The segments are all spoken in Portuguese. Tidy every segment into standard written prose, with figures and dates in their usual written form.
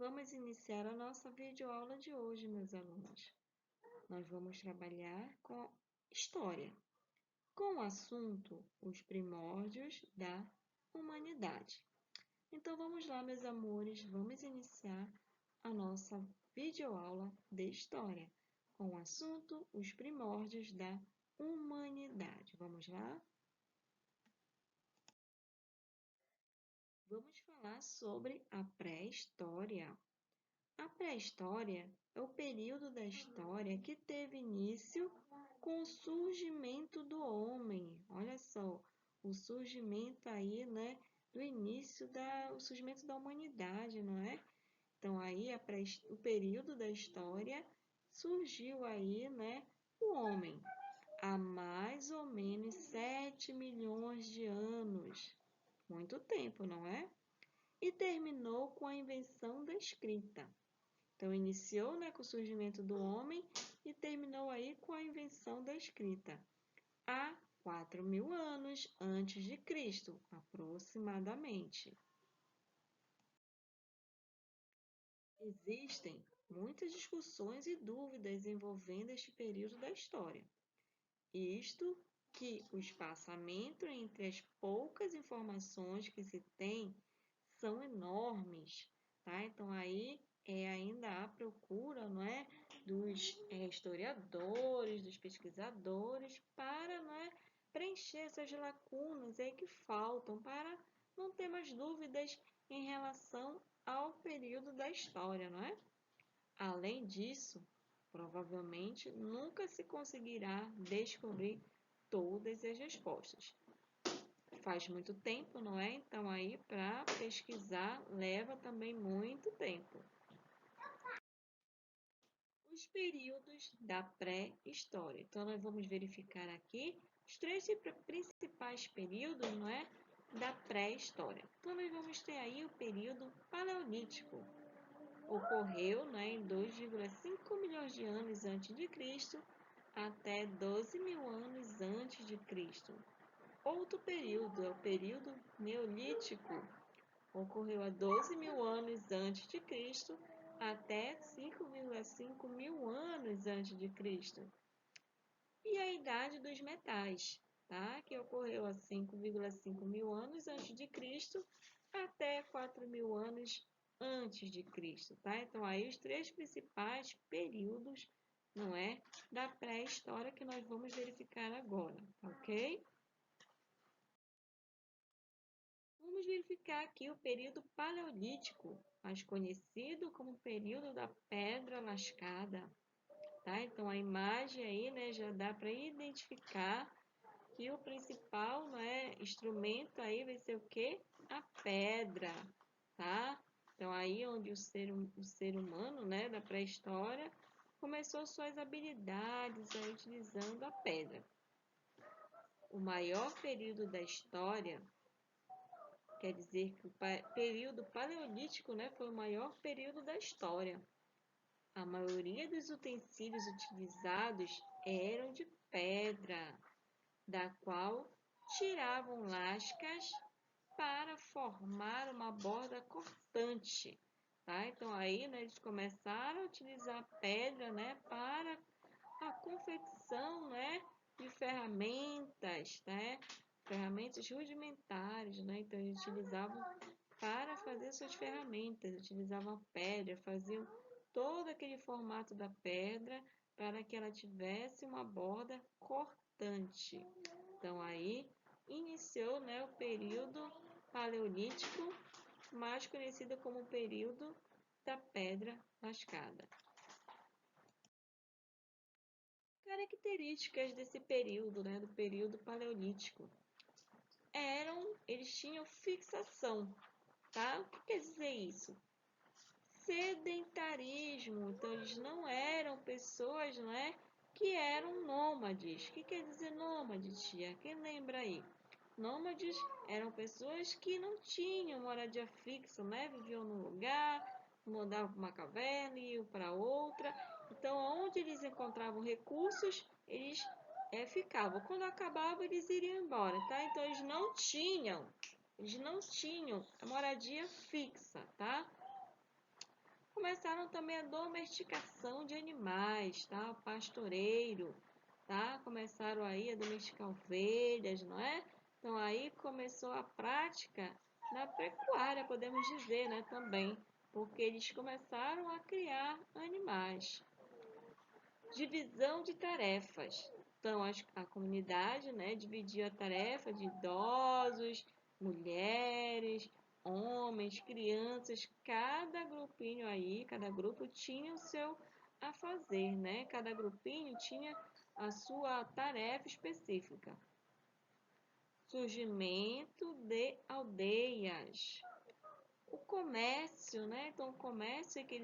Vamos iniciar a nossa videoaula de hoje, meus alunos. Nós vamos trabalhar com História, com o assunto Os Primórdios da Humanidade. Então, vamos lá, meus amores, vamos iniciar a nossa videoaula de História, com o assunto Os Primórdios da Humanidade. Vamos lá? Vamos falar sobre a pré-história. A pré-história é o período da história que teve início com o surgimento do homem. Olha só, o surgimento aí, né, do início o surgimento da humanidade, não é? Então aí o período da história surgiu aí, né, o homem há mais ou menos 7 milhões de anos. Muito tempo, não é? E terminou com a invenção da escrita. Então, iniciou, né, com o surgimento do homem e terminou aí com a invenção da escrita, há 4.000 anos antes de Cristo, aproximadamente. Existem muitas discussões e dúvidas envolvendo este período da história. Isto que o espaçamento entre as poucas informações que se tem são enormes, tá? Então, aí ainda há procura, não é, dos historiadores, dos pesquisadores, para, não é, preencher essas lacunas aí que faltam, para não ter mais dúvidas em relação ao período da história, não é? Além disso, provavelmente nunca se conseguirá descobrir todas as respostas. Faz muito tempo, não é? Então, aí, para pesquisar, leva também muito tempo. Os períodos da pré-história. Então, nós vamos verificar aqui os três principais períodos, não é? Da pré-história. Então, nós vamos ter aí o período paleolítico. Ocorreu, né, em 2,5 milhões de anos antes de Cristo até 12.000 anos antes de Cristo. Outro período é o período neolítico. Ocorreu há 12.000 anos antes de Cristo até 5,5 mil anos antes de Cristo. E a idade dos metais, tá? Que ocorreu há 5,5 mil anos antes de Cristo até 4.000 anos antes de Cristo, tá? Então, aí os três principais períodos, não é, da pré-história que nós vamos verificar agora, ok? Vamos verificar aqui o período paleolítico, mais conhecido como período da pedra lascada, tá? Então, a imagem aí, né, já dá para identificar que o principal, né, instrumento aí vai ser o quê? A pedra, tá? Então, aí onde o ser humano, né, da pré-história, começou suas habilidades aí, utilizando a pedra. O maior período da história, quer dizer que o período paleolítico, né, foi o maior período da história. A maioria dos utensílios utilizados eram de pedra, da qual tiravam lascas para formar uma borda cortante. Tá? Então, aí, né, eles começaram a utilizar a pedra, né, para a confecção, né, de ferramentas, né, ferramentas rudimentares, né, então eles utilizavam para fazer suas ferramentas, utilizavam a pedra, faziam todo aquele formato da pedra para que ela tivesse uma borda cortante. Então, aí iniciou, né, o período paleolítico, mais conhecido como o período da pedra lascada. Características desse período, né, do período paleolítico. Eles tinham fixação, tá? O que quer dizer isso? Sedentarismo, então eles não eram pessoas, não é, que eram nômades. O que quer dizer nômade, tia? Quem lembra aí? Nômades eram pessoas que não tinham moradia fixa, né? Viviam num lugar, mudavam para uma caverna, iam para outra. Então, onde eles encontravam recursos, eles ficavam. Quando acabava, eles iriam embora, tá? Então, eles não tinham a moradia fixa, tá? começaram também a domesticação de animais, tá? O pastoreiro, tá? Começaram aí a domesticar ovelhas, não é? Então aí começou a prática na pecuária, podemos dizer, né, também, porque eles começaram a criar animais. Divisão de tarefas. Então a comunidade, né, dividiu a tarefa de idosos, mulheres, homens, crianças, cada grupinho aí, cada grupo tinha o seu a fazer, né? Cada grupinho tinha a sua tarefa específica. Surgimento de aldeias. O comércio, né? Então, o comércio que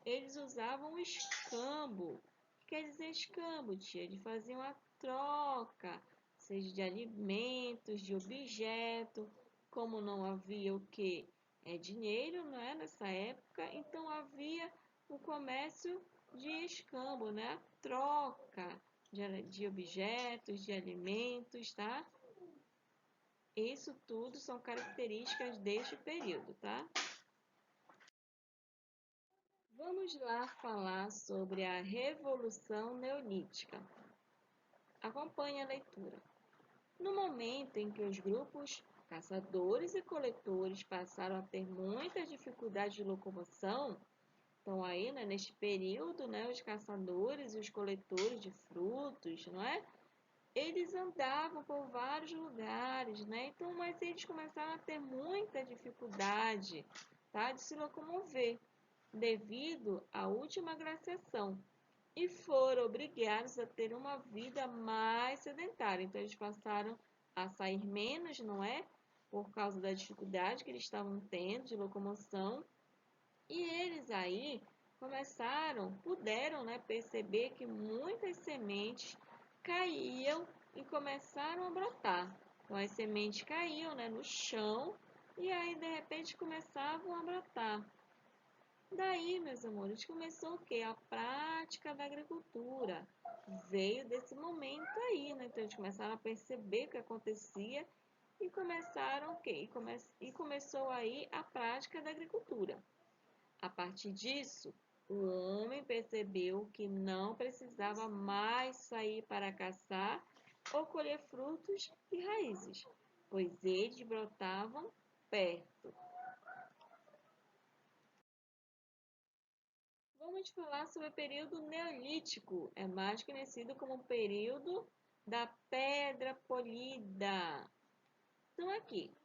eles usavam o escambo. O que quer dizer escambo, tia? Eles faziam a troca, seja de alimentos, de objeto. Como não havia o que? Dinheiro, não é? Nessa época, então havia o comércio de escambo, né? A troca de objetos, de alimentos, tá? Isso tudo são características deste período, tá? Vamos lá falar sobre a Revolução Neolítica. Acompanhe a leitura. No momento em que os grupos caçadores e coletores passaram a ter muitas dificuldades de locomoção, então aí, né, neste período, né, os caçadores e os coletores de frutos, não é? Eles andavam por vários lugares, né? Então, mas eles começaram a ter muita dificuldade, tá, de se locomover devido à última glaciação e foram obrigados a ter uma vida mais sedentária. Então, eles passaram a sair menos, não é? Por causa da dificuldade que eles estavam tendo de locomoção. E eles aí puderam, né, perceber que muitas sementes caíam e começaram a brotar. Então, as sementes caíam, né, no chão e aí, de repente, começavam a brotar. Daí, meus amores, começou o quê? A prática da agricultura. Veio desse momento aí, né? Então, eles começaram a perceber o que acontecia e começaram o quê? E começou aí a prática da agricultura. A partir disso, o homem percebeu que não precisava mais sair para caçar ou colher frutos e raízes, pois eles brotavam perto. Vamos falar sobre o período neolítico, é mais conhecido como o período da pedra polida. Então, aqui,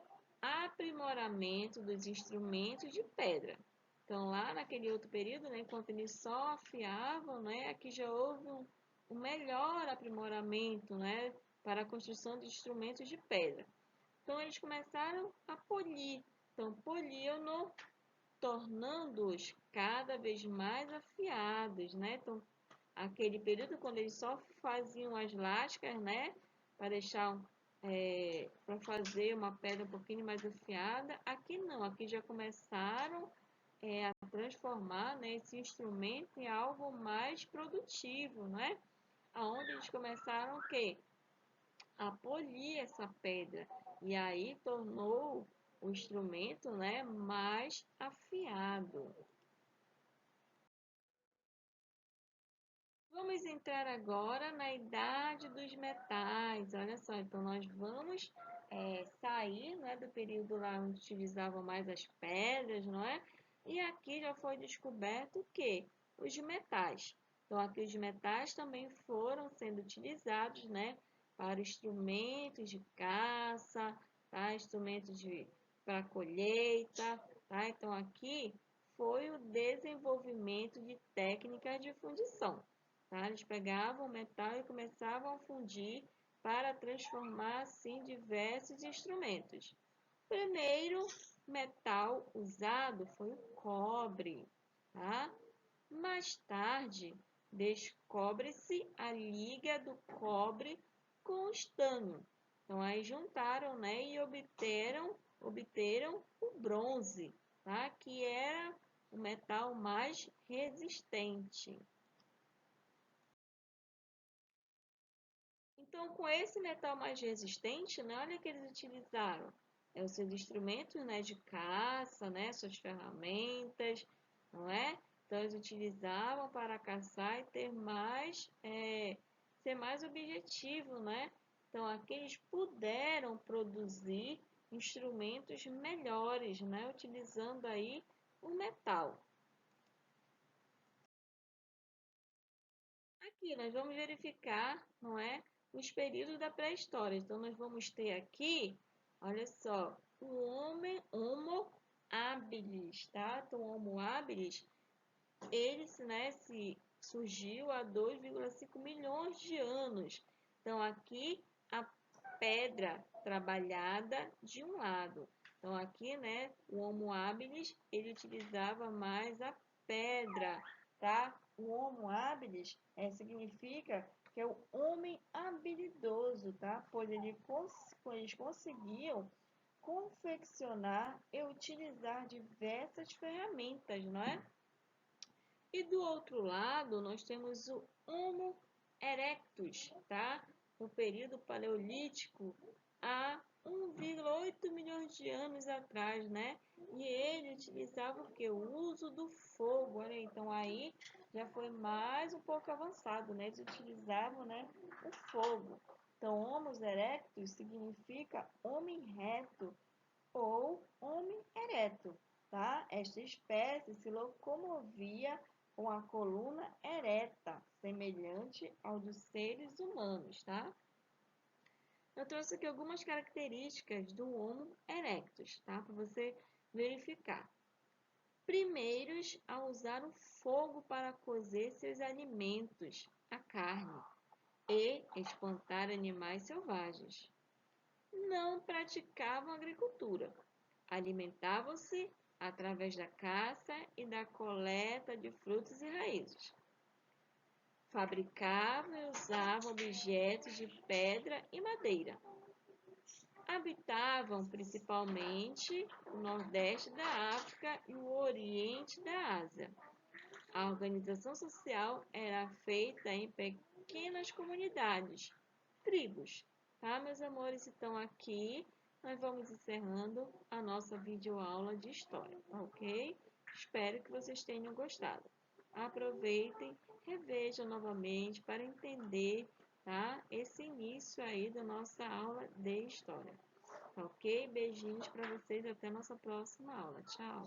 aprimoramento dos instrumentos de pedra. Então, lá naquele outro período, né, enquanto eles só afiavam, né, aqui já houve um melhor aprimoramento, né, para a construção de instrumentos de pedra. Então, eles começaram a polir. Então, poliam-no, tornando-os cada vez mais afiados, né? Então, aquele período quando eles só faziam as lascas, né, para deixar para fazer uma pedra um pouquinho mais afiada, aqui não, aqui já começaram a transformar, né, esse instrumento em algo mais produtivo, né? Aonde eles começaram o quê? A polir essa pedra e aí tornou o instrumento, né, mais afiado. Vamos entrar agora na idade dos metais. Olha só, então nós vamos sair, né, do período lá onde utilizavam mais as pedras, não é? E aqui já foi descoberto o quê? Os metais. Então, aqui os metais também foram sendo utilizados, né, para instrumentos de caça, tá? Instrumentos para colheita, tá? Então, aqui foi o desenvolvimento de técnicas de fundição. Tá? Eles pegavam o metal e começavam a fundir para transformar assim diversos instrumentos. O primeiro metal usado foi o cobre. Tá? Mais tarde, descobre-se a liga do cobre com o estânio. Então, aí juntaram, né, e obteram o bronze, tá? Que era o metal mais resistente. Então, com esse metal mais resistente, né, olha que eles utilizaram os seus instrumentos, né, de caça, né, suas ferramentas, não é? Então, eles utilizavam para caçar e ser mais objetivo, né? Então, aqui eles puderam produzir instrumentos melhores, né? Utilizando aí o metal. Aqui nós vamos verificar, não é? Os períodos da pré-história. Então, nós vamos ter aqui, olha só, o homem, Homo habilis, tá? Então, o Homo habilis, ele, né, surgiu há 2,5 milhões de anos. Então, aqui a pedra trabalhada de um lado. Então, aqui, né, o Homo habilis, ele utilizava mais a pedra, tá? O Homo habilis significa que é o homem habilidoso, tá? Pois eles conseguiam confeccionar e utilizar diversas ferramentas, não é? E do outro lado, nós temos o Homo erectus, tá? No período paleolítico, há 1,8 milhões de anos atrás, né? E ele utilizava o que? O uso do fogo, né? Então aí já foi mais um pouco avançado, né? Eles utilizavam, né, o fogo. Então, Homo erectus significa homem reto ou homem ereto, tá? Esta espécie se locomovia com a coluna ereta, semelhante ao dos seres humanos, tá? Eu trouxe aqui algumas características do Homo erectus, tá? Para você verificar. Primeiros a usar o fogo para cozer seus alimentos, a carne, e espantar animais selvagens. Não praticavam agricultura. Alimentavam-se através da caça e da coleta de frutos e raízes. Fabricavam e usavam objetos de pedra e madeira. Habitavam principalmente o nordeste da África e o oriente da Ásia. A organização social era feita em pequenas comunidades, tribos. Tá, meus amores? Então, aqui nós vamos encerrando a nossa videoaula de história, ok? Espero que vocês tenham gostado. Aproveitem, revejam novamente para entender, tá? Esse início aí da nossa aula de história. Ok? Beijinhos para vocês, até a nossa próxima aula. Tchau!